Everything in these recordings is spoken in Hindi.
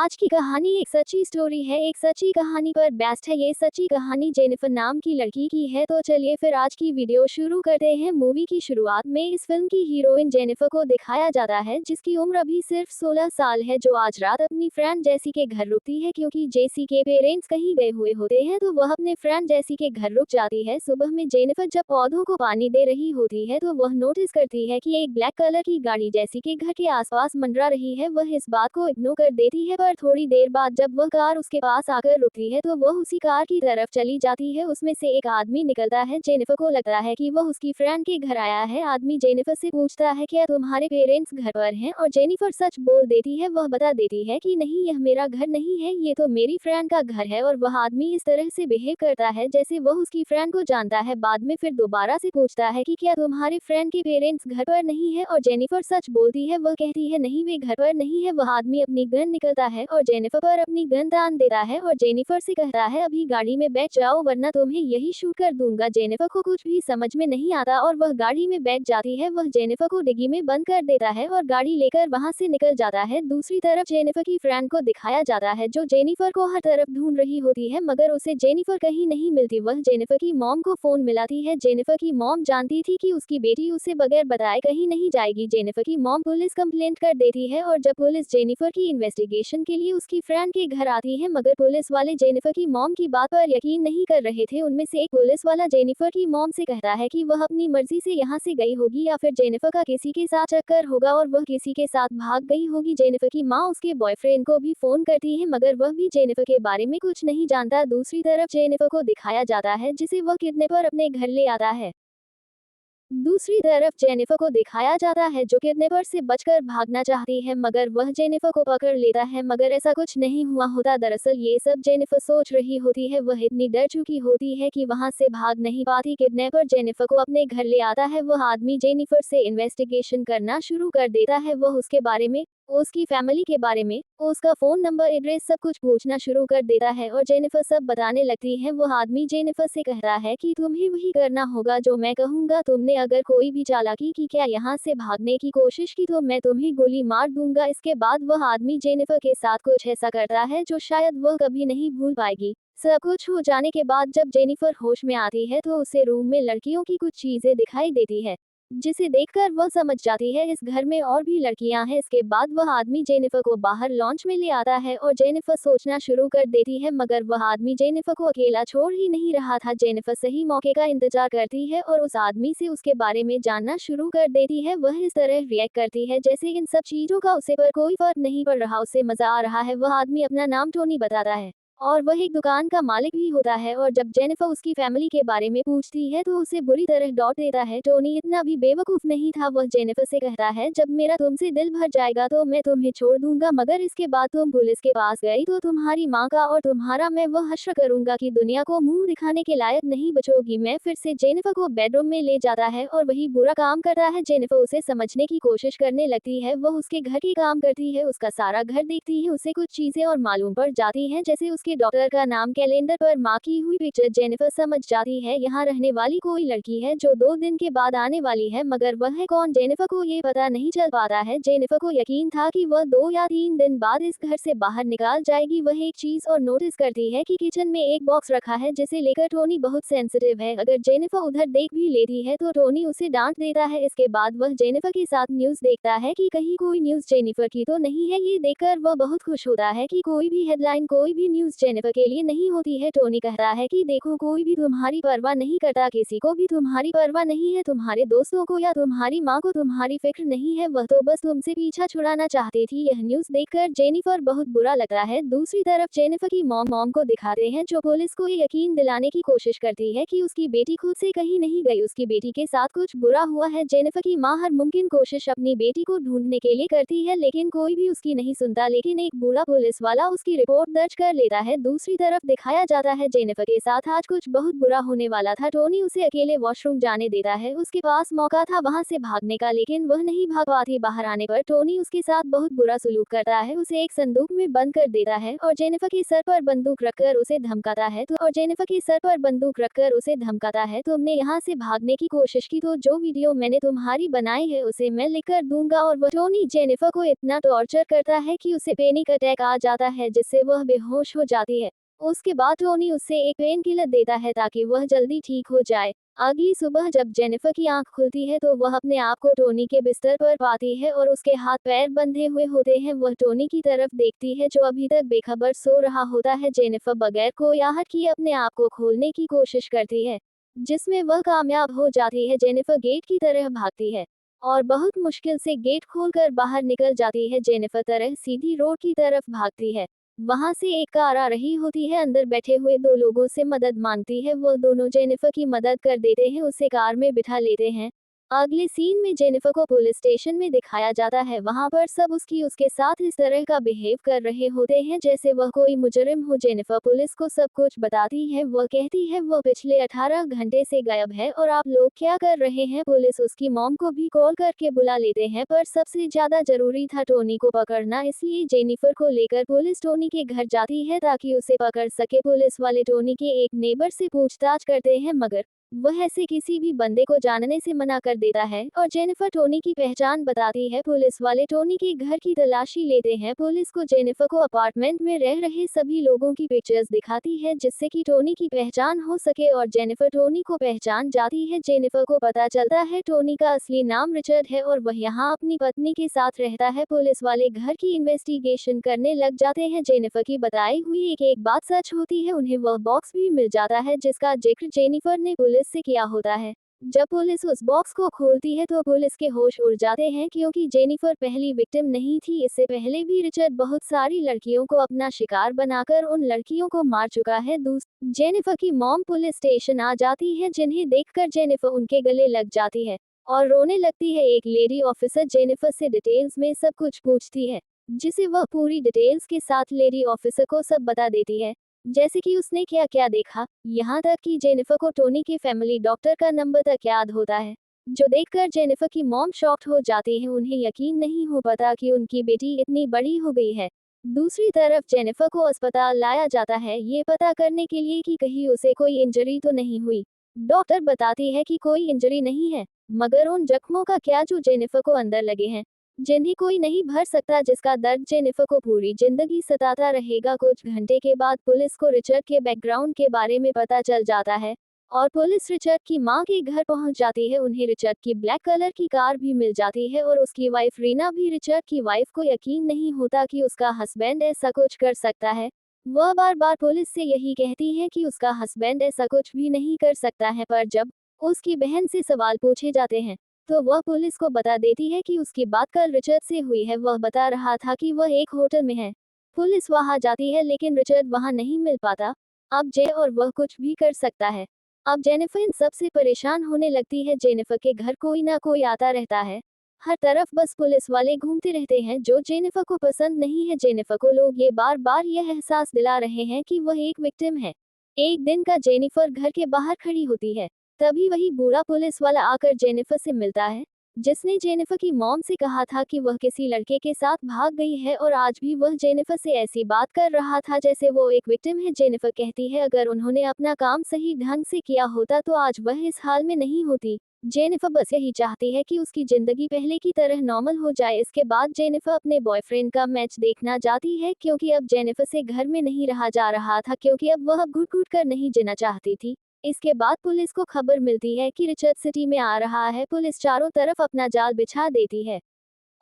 आज की कहानी एक सच्ची स्टोरी है, एक सच्ची कहानी पर बेस्ड है। ये सच्ची कहानी जेनिफर नाम की लड़की की है। तो चलिए फिर आज की वीडियो शुरू करते हैं। मूवी की शुरुआत में इस फिल्म की हीरोइन जेनिफर को दिखाया जाता है, जिसकी उम्र अभी सिर्फ 16 साल है, जो आज रात अपनी फ्रेंड जेसी के घर रुकती है। क्योंकि जेसी के पेरेंट्स कहीं गए हुए होते हैं तो वह अपने फ्रेंड जेसी के घर रुक जाती है। सुबह में जेनिफर जब पौधों को पानी दे रही होती है तो वह नोटिस करती है कि एक ब्लैक कलर की गाड़ी जेसी के घर के आसपास मंडरा रही है। वह इस बात को इग्नोर कर देती है, पर थोड़ी देर बाद जब वह कार उसके पास आकर रुकती है तो वह उसी कार की तरफ चली जाती है। उसमें से एक आदमी निकलता है। जेनिफर को लगता है कि वह उसकी फ्रेंड के घर आया है। आदमी जेनिफर से पूछता है क्या तुम्हारे पेरेंट्स घर पर हैं, और जेनिफर सच बोल देती है। वह बता देती है कि नहीं, यह मेरा घर नहीं है, ये तो मेरी फ्रेंड का घर है। और वह आदमी इस तरह से बिहेव करता है जैसे वह उसकी फ्रेंड को जानता है। बाद में फिर दोबारा से पूछता है कि क्या तुम्हारे फ्रेंड के पेरेंट्स घर पर नहीं है, और जेनिफर सच बोलती है। वह कहती है नहीं, वे घर पर नहीं है। वह आदमी अपनी गन निकलता है और जेनिफर पर अपनी गन तान देता है और जेनिफर से कहता है अभी गाड़ी में बैठ जाओ वरना तुम्हें यही शूट कर दूंगा। जेनिफर को कुछ भी समझ में नहीं आता और वह गाड़ी में बैठ जाती है। वह जेनिफर को डिग्गी में बंद कर देता है और गाड़ी लेकर वहां से निकल जाता है। दूसरी तरफ जेनिफर की फ्रेंड को दिखाया जाता है, जो जेनिफर को हर तरफ ढूंढ रही होती है, मगर उसे जेनिफर कहीं नहीं मिलती। वह जेनिफर की मॉम को फोन मिलाती है। जेनिफर की मॉम जानती थी कि उसकी बेटी उसे बगैर बताए कहीं नहीं जाएगी। जेनिफर की मॉम पुलिस कंप्लेंट कर देती है और जब पुलिस जेनिफर की इन्वेस्टिगेशन के लिए उसकी फ्रेंड के घर आती है, मगर पुलिस वाले जेनिफर की मॉम की बात पर यकीन नहीं कर रहे थे। उनमें से एक पुलिस वाला जेनिफर की मॉम से कहता है कि वह अपनी मर्जी से यहाँ से गई होगी या फिर जेनिफर का किसी के साथ चक्कर होगा और वह किसी के साथ भाग गई होगी। जेनिफर की माँ उसके बॉयफ्रेंड को भी फोन करती है, मगर वह भी जेनिफर के बारे में कुछ नहीं जानता। दूसरी तरफ जेनिफर को दिखाया जाता है जिसे वह किडनैपर अपने घर ले आता है। दूसरी तरफ जेनिफर को दिखाया जाता है जो किडनैपर से बचकर भागना चाहती है, मगर वह जेनिफर को पकड़ लेता है, मगर ऐसा कुछ नहीं हुआ होता। दरअसल ये सब जेनिफर सोच रही होती है। वह इतनी डर चुकी होती है कि वहां से भाग नहीं पाती। किडनैपर जेनिफर को अपने घर ले आता है। वह आदमी जेनिफर से इन्वेस्टिगेशन करना शुरू कर देता है। वह उसके बारे में, उसकी फैमिली के बारे में, उसका फोन नंबर, एड्रेस, सब कुछ पूछना शुरू कर देता है और जेनिफर सब बताने लगती है। वह आदमी जेनिफर से कहता है कि तुम्हें वही करना होगा जो मैं कहूंगा। तुमने अगर कोई भी चालाकी की, क्या यहाँ से भागने की कोशिश की, तो मैं तुम्हें गोली मार दूंगा। इसके बाद वह आदमी जेनिफर के साथ कुछ ऐसा करता है जो शायद वह कभी नहीं भूल पाएगी। सब कुछ हो जाने के बाद जब जेनिफर होश में आती है तो उसे रूम में लड़कियों की कुछ चीजें दिखाई देती है, जिसे देखकर वह समझ जाती है इस घर में और भी लड़कियां हैं। इसके बाद वह आदमी जेनिफर को बाहर लॉन्च में ले आता है और जेनिफर सोचना शुरू कर देती है, मगर वह आदमी जेनिफर को अकेला छोड़ ही नहीं रहा था। जेनिफर सही मौके का इंतजार करती है और उस आदमी से उसके बारे में जानना शुरू कर देती है। वह इस तरह रिएक्ट करती है जैसे इन सब चीजों का उसे पर कोई फर्क नहीं पड़ रहा, उसे मजा आ रहा है। वह आदमी अपना नाम टोनी बताता है और वह एक दुकान का मालिक भी होता है, और जब जेनिफर उसकी फैमिली के बारे में पूछती है तो उसे बुरी तरह डांट देता है। टोनी इतना भी बेवकूफ नहीं था। वह जेनिफर से कहता है जब मेरा तुमसे दिल भर जाएगा तो मैं तुम्हें छोड़ दूंगा, मगर इसके बाद तुम पुलिस के पास गई तो तुम्हारी माँ का और तुम्हारा मैं वह हश्र करूंगा कि दुनिया को मुंह दिखाने के लायक नहीं बचोगी। मैं फिर से जेनिफर को बेडरूम में ले जाता है और वही बुरा काम करता है। जेनिफर उसे समझने की कोशिश करने लगती है। वह उसके घर की काम करती है, उसका सारा घर देखती है। उसे कुछ चीजें और मालूम पड़ जाती हैं, जैसे उसके डॉक्टर का नाम, कैलेंडर पर माँ की हुई पिक्चर। जेनिफर समझ जाती है यहाँ रहने वाली कोई लड़की है जो 2 दिन के बाद आने वाली है, मगर वह है कौन जेनिफर को ये पता नहीं चल पाता है। जेनिफर को यकीन था कि वह 2 या 3 दिन बाद इस घर से बाहर निकाल जाएगी। वह एक चीज और नोटिस करती है कि किचन में एक बॉक्स रखा है जिसे लेकर टोनी बहुत सेंसिटिव है। अगर जेनिफर उधर देख भी लेती है तो टोनी उसे डांट देता है। इसके बाद वह जेनिफर के साथ न्यूज देखता है कि कहीं कोई न्यूज जेनिफर की तो नहीं है। ये देखकर वह बहुत खुश होता है कि कोई भी हेडलाइन, कोई भी न्यूज जेनिफर के लिए नहीं होती है। टोनी कहता है कि देखो, कोई भी तुम्हारी परवाह नहीं करता, किसी को भी तुम्हारी परवाह नहीं है, तुम्हारे दोस्तों को या तुम्हारी माँ को तुम्हारी फिक्र नहीं है, वह तो बस तुमसे पीछा छुड़ाना चाहती थी। यह न्यूज देखकर जेनिफर बहुत बुरा लगता है। दूसरी तरफ जेनिफर की मॉम को दिखाते हैं, जो पुलिस को ये यकीन दिलाने की कोशिश करती है कि उसकी बेटी खुद से कहीं नहीं गई, उसकी बेटी के साथ कुछ बुरा हुआ है। जेनिफर की माँ हर मुमकिन कोशिश अपनी बेटी को ढूंढने के लिए करती है, लेकिन कोई भी उसकी नहीं सुनता। लेकिन एक बूढ़ा पुलिस वाला उसकी रिपोर्ट दर्ज कर लेता है। दूसरी तरफ दिखाया जाता है जेनिफर के साथ आज कुछ बहुत बुरा होने वाला था। टोनी उसे अकेले वॉशरूम जाने देता है। उसके पास मौका था वहां से भागने का, लेकिन वह नहीं भाग पाती। बाहर आने पर टोनी उसके साथ बहुत बुरा सलूक करता है, उसे एक संदूक में बंद कर देता है और जेनिफर के सर पर बंदूक रखकर उसे धमकाता है। तुमने यहाँ से भागने की कोशिश की तो जो वीडियो मैंने तुम्हारी बनाई है उसे मैं लिख कर दूंगा। और वह टोनी जेनिफर को इतना टॉर्चर करता है कि उसे पैनिक अटैक आ जाता है, जिससे वह बेहोश हो जाती है। उसके बाद टोनी उसे एक पेन किलर देता है ताकि वह जल्दी ठीक हो जाए। अगली सुबह जब जेनिफर की आंख खुलती है तो वह अपने आप को टोनी के बिस्तर पर पाती है और उसके हाथ पैर बंधे हुए होते हैं। वह टोनी की तरफ देखती है जो अभी तक बेखबर सो रहा होता है। जेनिफर बगैर कोई आहट किए अपने आप को खोलने की कोशिश करती है, जिसमें वह कामयाब हो जाती है। जेनिफर गेट की तरह भागती है और बहुत मुश्किल से गेट खोलकर बाहर निकल जाती है। जेनिफर तरह सीधी रोड की तरफ भागती है। वहां से एक कार आ रही होती है। अंदर बैठे हुए दो लोगों से मदद मांगती है। वह दोनों जेनिफर की मदद कर देते हैं, उसे कार में बिठा लेते हैं। अगले सीन में जेनिफर को पुलिस स्टेशन में दिखाया जाता है। वहां पर सब उसके साथ इस तरह का बिहेव कर रहे होते हैं जैसे वह कोई मुजरिम हो। जेनिफर पुलिस को सब कुछ बताती है। वह कहती है वह पिछले 18 घंटे से गायब है और आप लोग क्या कर रहे हैं। पुलिस उसकी मॉम को भी कॉल करके बुला लेते हैं, पर सबसे ज्यादा जरूरी था टोनी को पकड़ना, इसलिए जेनिफर को लेकर पुलिस टोनी के घर जाती है ताकि उसे पकड़ सके। पुलिस वाले टोनी के एक नेबर से पूछताछ करते हैं, मगर वह ऐसे किसी भी बंदे को जानने से मना कर देता है और जेनिफर टोनी की पहचान बताती है। पुलिस वाले टोनी के घर की तलाशी लेते हैं। पुलिस को जेनिफर को अपार्टमेंट में रह रहे सभी लोगों की पिक्चर्स दिखाती है जिससे कि टोनी की पहचान हो सके और जेनिफर टोनी को पहचान जाती है। जेनिफर को पता चलता है टोनी का असली नाम रिचर्ड है और वह यहाँ अपनी पत्नी के साथ रहता है। पुलिस वाले घर की इन्वेस्टिगेशन करने लग जाते हैं। जेनिफर की बताई हुई एक बात सच होती है, उन्हें वह बॉक्स भी मिल जाता है जिसका जिक्र जेनिफर ने पुलिस से किया होता है। जब पुलिस उस बॉक्स को खोलती है तो पुलिस के होश उड़ जाते हैं क्योंकि जेनिफर पहली विक्टिम नहीं थी। इससे पहले भी रिचर्ड बहुत सारी लड़कियों को अपना शिकार बनाकर उन लड़कियों को मार चुका है। जेनिफर की मॉम पुलिस स्टेशन आ जाती है, जिन्हें देखकर जेनिफर उनके गले लग जाती है और रोने लगती है। एक लेडी ऑफिसर जेनिफर से डिटेल्स में सब कुछ पूछती है, जिसे वह पूरी डिटेल्स के साथ लेडी ऑफिसर को सब बता देती है, जैसे कि उसने क्या क्या देखा। यहाँ तक कि जेनिफर को टोनी के फैमिली डॉक्टर का नंबर तक याद होता है, जो देखकर जेनिफर की मॉम शॉक्ड हो जाती है। उन्हें यकीन नहीं हो पाता कि उनकी बेटी इतनी बड़ी हो गई है। दूसरी तरफ जेनिफर को अस्पताल लाया जाता है, ये पता करने के लिए कि कहीं उसे कोई इंजरी तो नहीं हुई। डॉक्टर बताती है कि कोई इंजरी नहीं है, मगर उन जख्मों का क्या जो जेनिफर को अंदर लगे हैं, जिन्हें कोई नहीं भर सकता, जिसका दर्द जेनिफर को पूरी जिंदगी सताता रहेगा। कुछ घंटे के बाद पुलिस को रिचर्ड के बैकग्राउंड के बारे में पता चल जाता है और पुलिस रिचर्ड की मां के घर पहुंच जाती है। उन्हें रिचर्ड की ब्लैक कलर की कार भी मिल जाती है और उसकी वाइफ रीना भी। रिचर्ड की वाइफ को यकीन नहीं होता कि उसका हस्बैंड ऐसा कुछ कर सकता है। वह बार बार पुलिस से यही कहती है कि उसका हस्बैंड ऐसा कुछ भी नहीं कर सकता है, पर जब उसकी बहन से सवाल पूछे जाते हैं तो वह पुलिस को बता देती है कि उसकी बात कल रिचर्ड से हुई है। वह बता रहा था कि वह एक होटल में है। पुलिस वहां जाती है लेकिन रिचर्ड वहां नहीं मिल पाता। अब जे और वह कुछ भी कर सकता है। अब जेनिफर इन सबसे परेशान होने लगती है। जेनिफर के घर कोई ना कोई आता रहता है, हर तरफ बस पुलिस वाले घूमते रहते हैं, जो जेनिफर को पसंद नहीं है। जेनिफर को लोग ये बार बार यह एहसास दिला रहे हैं कि वह एक विक्टिम है। एक दिन का जेनिफर घर के बाहर खड़ी होती है, तभी वही बूढ़ा पुलिस वाला आकर जेनिफर से मिलता है, जिसने जेनिफर की मॉम से कहा था कि वह किसी लड़के के साथ भाग गई है और आज भी वह जेनिफर से ऐसी बात कर रहा था जैसे वो एक विक्टिम है। जेनिफर कहती है अगर उन्होंने अपना काम सही ढंग से किया होता तो आज वह इस हाल में नहीं होती। जेनिफर बस यही चाहती है कि उसकी जिंदगी पहले की तरह नॉर्मल हो जाए। इसके बाद जेनिफर अपने बॉयफ्रेंड का मैच देखना जाती है क्योंकि अब जेनिफर से घर में नहीं रहा जा रहा था, क्योंकि अब वह घुट घुट कर नहीं जीना चाहती थी। इसके बाद पुलिस को खबर मिलती है कि रिचर्ड सिटी में आ रहा है। पुलिस चारों तरफ अपना जाल बिछा देती है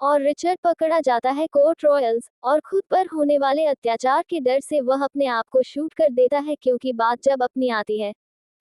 और रिचर्ड पकड़ा जाता है कोर्ट रॉयल्स और खुद पर होने वाले अत्याचार के डर से वह अपने आप को शूट कर देता है, क्योंकि बात जब अपनी आती है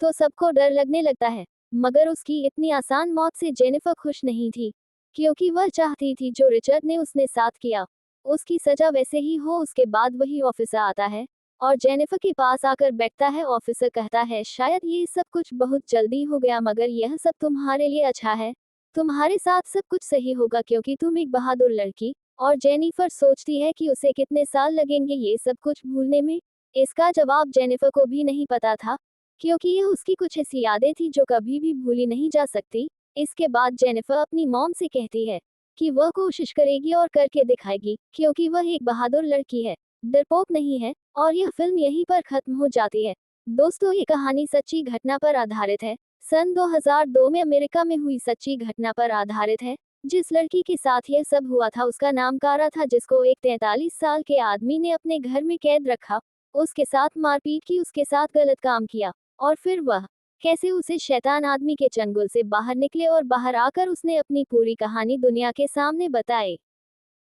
तो सबको डर लगने लगता है। मगर उसकी इतनी आसान मौत से जेनिफर खुश नहीं थी, क्योंकि वह चाहती थी जो रिचर्ड ने उसने साथ किया उसकी सजा वैसे ही हो। उसके बाद वही ऑफिसर आता है और जेनिफर के पास आकर बैठता है। ऑफिसर कहता है शायद ये सब कुछ बहुत जल्दी हो गया, मगर यह सब तुम्हारे लिए अच्छा है। तुम्हारे साथ सब कुछ सही होगा क्योंकि तुम एक बहादुर लड़की। और जेनिफर सोचती है कि उसे कितने साल लगेंगे ये सब कुछ भूलने में। इसका जवाब जेनिफर को भी नहीं पता था, क्योंकि यह उसकी कुछ ऐसी यादें थी जो कभी भी भूली नहीं जा सकती। इसके बाद जेनिफर अपनी मॉम से कहती है कि वह कोशिश करेगी और करके दिखाएगी, क्योंकि वह एक बहादुर लड़की है, डरपोक नहीं है। और यह फिल्म यहीं पर खत्म हो जाती है। दोस्तों, ये कहानी सच्ची घटना पर आधारित है। सन 2002 में अमेरिका में हुई सच्ची घटना पर आधारित है। जिस लड़की के साथ यह सब हुआ था उसका नाम कारा था, जिसको एक 43 साल के आदमी ने अपने घर में कैद रखा, उसके साथ मारपीट की, उसके साथ गलत काम किया, और फिर वह कैसे उसे शैतान आदमी के चंगुल से बाहर निकले और बाहर आकर उसने अपनी पूरी कहानी दुनिया के सामने बताई।